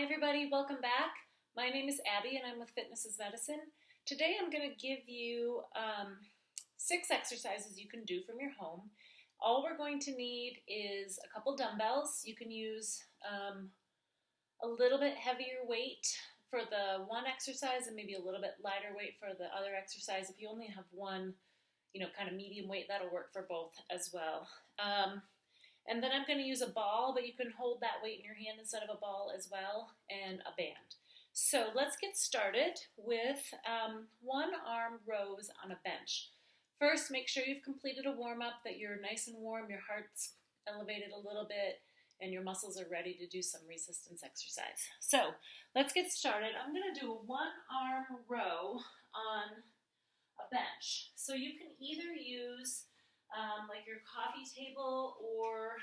Hi everybody, welcome back. My name is Abby and I'm with Fitness is Medicine. Today I'm going to give you 6 exercises you can do from your home. All we're going to need is a couple dumbbells. You can use a little bit heavier weight for the one exercise and maybe a little bit lighter weight for the other exercise. If you only have one, kind of medium weight, that'll work for both as well. And then I'm going to use a ball, but you can hold that weight in your hand instead of a ball as well, and a band. So let's get started with one arm rows on a bench. First, make sure you've completed a warm-up, that you're nice and warm, your heart's elevated a little bit, and your muscles are ready to do some resistance exercise. So let's get started. I'm going to do a one-arm row on a bench. So you can either use like your coffee table or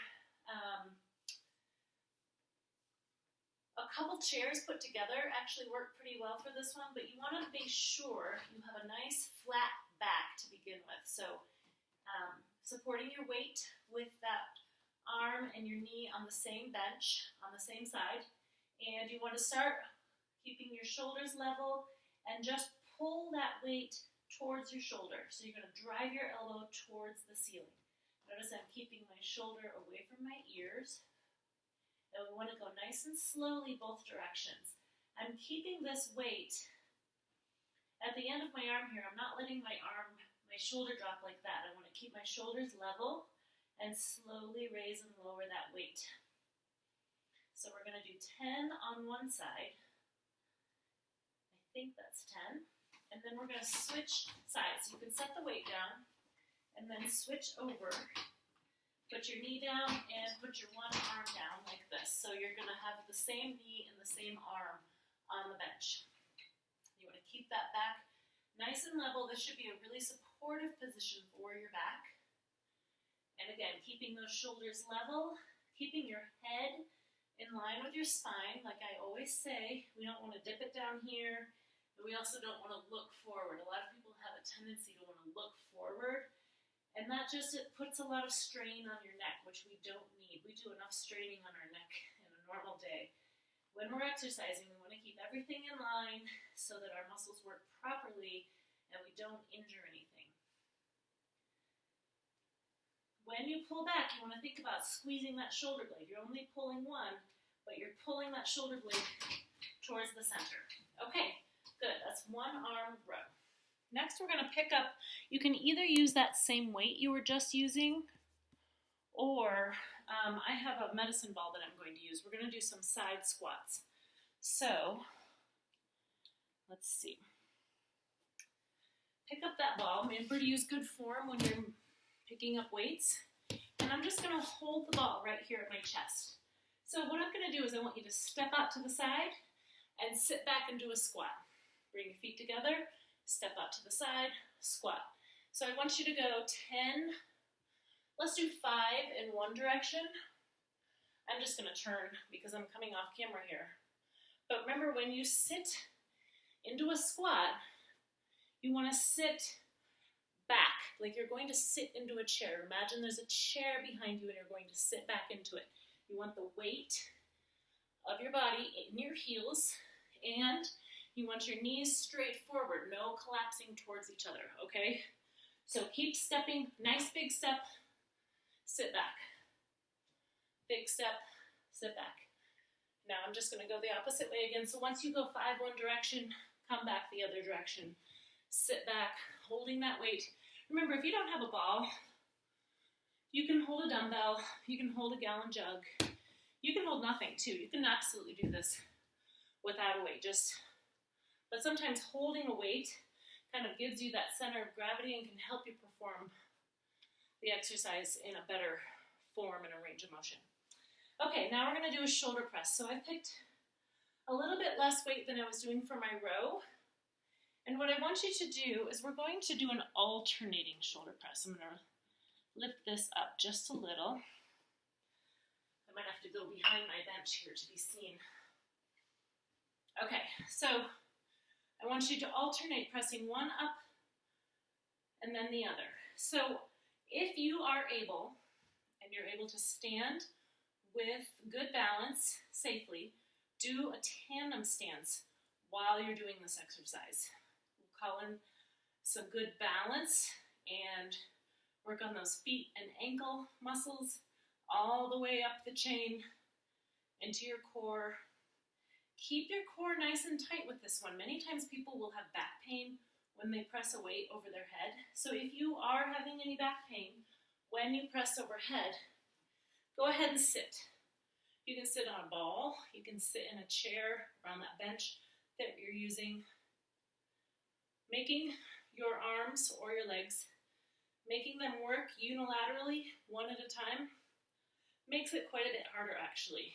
a couple chairs put together actually work pretty well for this one, but you want to make sure you have a nice flat back to begin with. So supporting your weight with that arm and your knee on the same bench, on the same side, and you want to start keeping your shoulders level and just pull that weight towards your shoulder. So you're going to drive your elbow towards the ceiling. Notice I'm keeping my shoulder away from my ears. And we want to go nice and slowly both directions. I'm keeping this weight at the end of my arm here. I'm not letting my shoulder drop like that. I want to keep my shoulders level and slowly raise and lower that weight. So we're going to do 10 on one side. I think that's 10. And then we're going to switch sides. You can set the weight down and then switch over. Put your knee down and put your one arm down like this. So you're going to have the same knee and the same arm on the bench. You want to keep that back nice and level. This should be a really supportive position for your back. And again, keeping those shoulders level, keeping your head in line with your spine. Like I always say, we don't want to dip it down here. But we also don't want to look forward. A lot of people have a tendency to want to look forward, and that just, it puts a lot of strain on your neck, which we don't need. We do enough straining on our neck in a normal day. When we're exercising, we want to keep everything in line so that our muscles work properly and we don't injure anything. When you pull back, you want to think about squeezing that shoulder blade. You're only pulling one, but you're pulling that shoulder blade towards the center. Okay. Good, that's one arm row. Next we're going to pick up, you can either use that same weight you were just using, or I have a medicine ball that I'm going to use. We're going to do some side squats. So, let's see. Pick up that ball. Remember to use good form when you're picking up weights. And I'm just going to hold the ball right here at my chest. So what I'm going to do is I want you to step out to the side and sit back and do a squat. Bring your feet together, step out to the side, squat. So I want you to go 10, let's do 5 in one direction. I'm just going to turn because I'm coming off camera here. But remember, when you sit into a squat, you want to sit back, like you're going to sit into a chair. Imagine there's a chair behind you and you're going to sit back into it. You want the weight of your body in your heels, and you want your knees straight forward, no collapsing towards each other, okay? So keep stepping, nice big step, sit back. Big step, sit back. Now I'm just gonna go the opposite way again. So once you go 5 one direction, come back the other direction. Sit back, holding that weight. Remember, if you don't have a ball, you can hold a dumbbell, you can hold a gallon jug, you can hold nothing too. You can absolutely do this without a weight, but sometimes holding a weight kind of gives you that center of gravity and can help you perform the exercise in a better form and a range of motion. Okay, now we're going to do a shoulder press. So I picked a little bit less weight than I was doing for my row. And what I want you to do is we're going to do an alternating shoulder press. I'm going to lift this up just a little. I might have to go behind my bench here to be seen. Okay, so I want you to alternate pressing one up and then the other. So if you are able, and you're able to stand with good balance safely, do a tandem stance while you're doing this exercise. We'll call in some good balance and work on those feet and ankle muscles all the way up the chain into your core. Keep your core nice and tight with this one. Many times people will have back pain when they press a weight over their head. So if you are having any back pain when you press overhead, go ahead and sit. You can sit on a ball, you can sit in a chair around that bench that you're using. Making your arms or your legs, making them work unilaterally, one at a time, makes it quite a bit harder actually,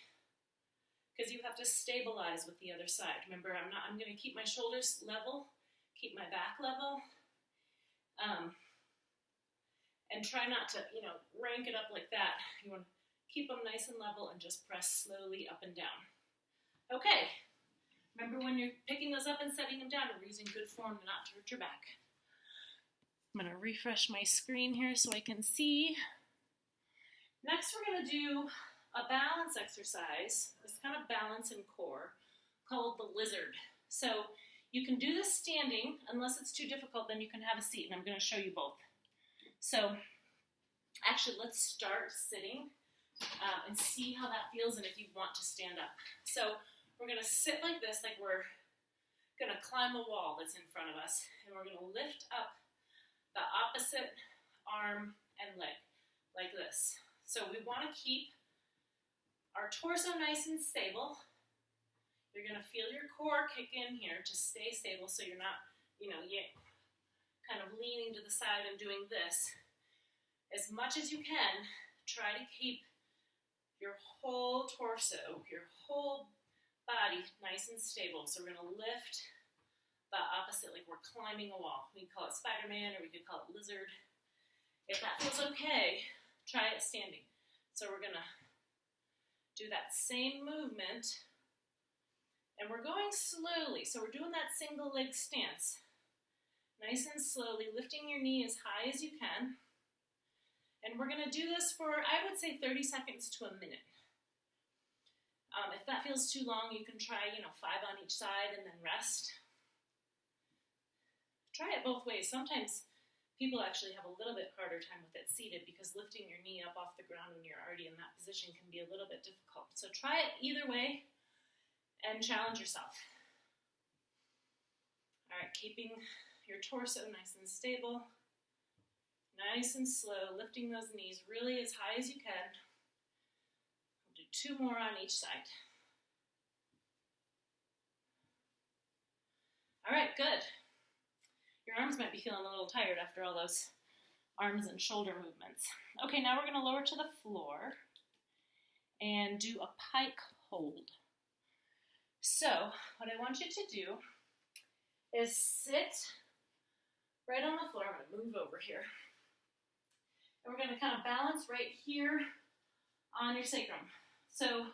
because you have to stabilize with the other side. Remember, I'm going to keep my shoulders level, keep my back level, and try not to, rank it up like that. You want to keep them nice and level and just press slowly up and down. Okay, remember when you're picking those up and setting them down, we're using good form not to hurt your back. I'm going to refresh my screen here so I can see. Next, we're going to do a balance exercise, this kind of balance and core, called the lizard. So you can do this standing. Unless it's too difficult, then you can have a seat, and I'm going to show you both. So actually, let's start sitting and see how that feels and if you want to stand up. So we're going to sit like this, like we're going to climb a wall that's in front of us, and we're going to lift up the opposite arm and leg like this. So we want to keep our torso nice and stable. You're going to feel your core kick in here to stay stable so you're not, kind of leaning to the side and doing this. As much as you can, try to keep your whole torso, your whole body nice and stable. So we're going to lift the opposite, like we're climbing a wall. We can call it Spider-Man, or we could call it lizard. If that feels okay, try it standing. So we're going to do that same movement, and we're going slowly. So we're doing that single leg stance. Nice and slowly, lifting your knee as high as you can. And we're going to do this for, I would say, 30 seconds to a minute. If that feels too long, you can try, 5 on each side and then rest. Try it both ways. Sometimes people actually have a little bit harder time with it seated because lifting your knee up off the ground when you're already in that position can be a little bit difficult. So try it either way and challenge yourself. All right, keeping your torso nice and stable, nice and slow, lifting those knees really as high as you can. We'll do 2 more on each side. All right, good. Your arms might be feeling a little tired after all those arms and shoulder movements. Okay, now we're going to lower to the floor and do a pike hold. So what I want you to do is sit right on the floor. I'm going to move over here. And we're going to kind of balance right here on your sacrum. So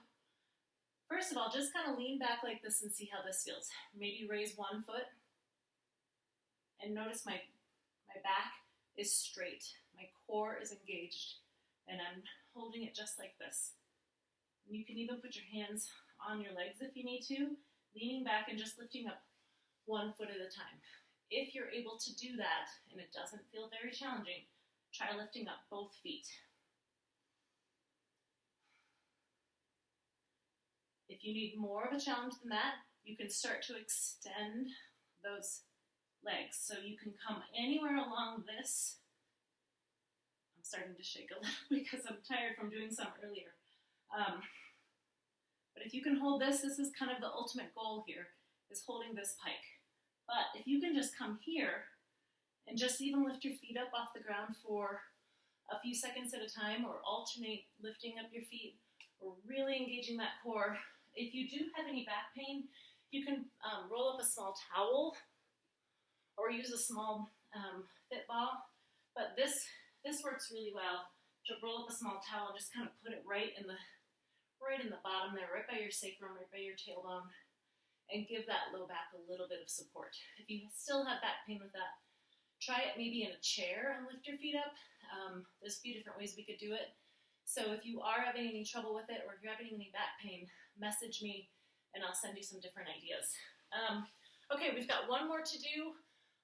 first of all, just kind of lean back like this and see how this feels. Maybe raise one foot. And notice my back is straight. My core is engaged. And I'm holding it just like this. And you can even put your hands on your legs if you need to, leaning back and just lifting up 1 foot at a time. If you're able to do that and it doesn't feel very challenging, try lifting up both feet. If you need more of a challenge than that, you can start to extend those legs. So you can come anywhere along this. I'm starting to shake a little because I'm tired from doing some earlier. But if you can hold this, this is kind of the ultimate goal here, is holding this pike. But if you can just come here and just even lift your feet up off the ground for a few seconds at a time, or alternate lifting up your feet, or really engaging that core. If you do have any back pain, you can roll up a small towel or use a small fit ball. But this works really well, to roll up a small towel and just kind of put it right in the bottom there, right by your sacrum, right by your tailbone, and give that low back a little bit of support. If you still have back pain with that, try it maybe in a chair and lift your feet up. There's a few different ways we could do it. So if you are having any trouble with it, or if you're having any back pain, message me and I'll send you some different ideas. Okay, we've got one more to do.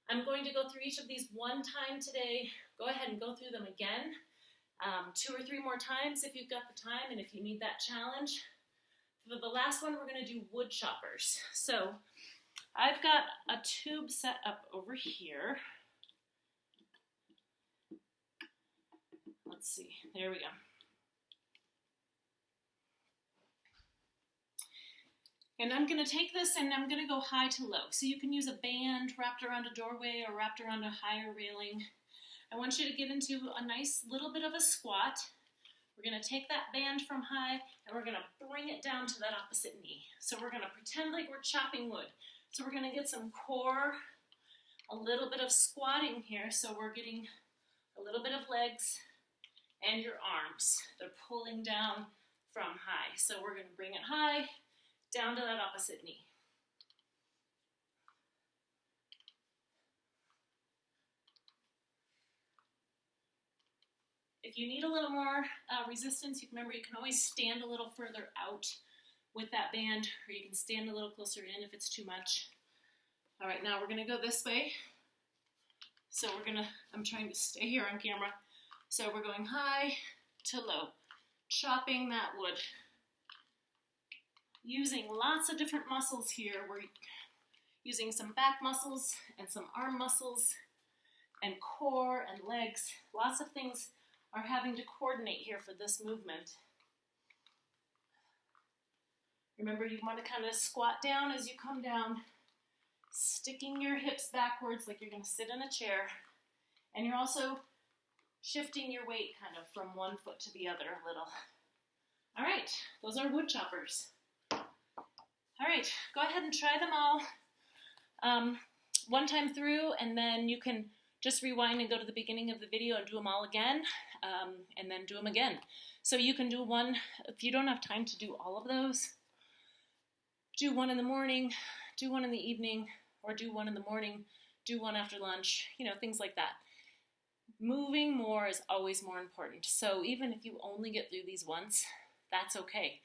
I'm going to go through each of these one time today. Go ahead and go through them again, 2 or 3 more times if you've got the time and if you need that challenge. For the last one, we're going to do Woodchoppers. So I've got a tube set up over here. Let's see, there we go. And I'm going to take this and I'm going to go high to low. So you can use a band wrapped around a doorway or wrapped around a higher railing. I want you to get into a nice little bit of a squat. We're going to take that band from high and we're going to bring it down to that opposite knee. So we're going to pretend like we're chopping wood. So we're going to get some core, a little bit of squatting here. So we're getting a little bit of legs and your arms. They're pulling down from high. So we're going to bring it high, down to that opposite knee. If you need a little more resistance, remember you can always stand a little further out with that band, or you can stand a little closer in if it's too much. All right, now we're gonna go this way. So I'm trying to stay here on camera. So we're going high to low, chopping that wood. Using lots of different muscles here. We're using some back muscles and some arm muscles and core and legs. Lots of things are having to coordinate here for this movement. Remember, you want to kind of squat down as you come down, sticking your hips backwards like you're going to sit in a chair. And you're also shifting your weight kind of from one foot to the other a little. All right, those are Woodchoppers. All right, go ahead and try them all one time through, and then you can just rewind and go to the beginning of the video and do them all again, and then do them again. So you can do one, if you don't have time to do all of those, do one in the morning, do one in the evening, or do one in the morning, do one after lunch, things like that. Moving more is always more important. So even if you only get through these once, that's okay.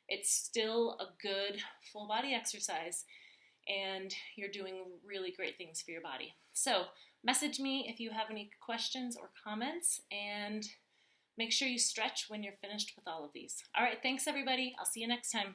It's still a good full body exercise and you're doing really great things for your body. So message me if you have any questions or comments, and make sure you stretch when you're finished with all of these. All right, thanks everybody. I'll see you next time.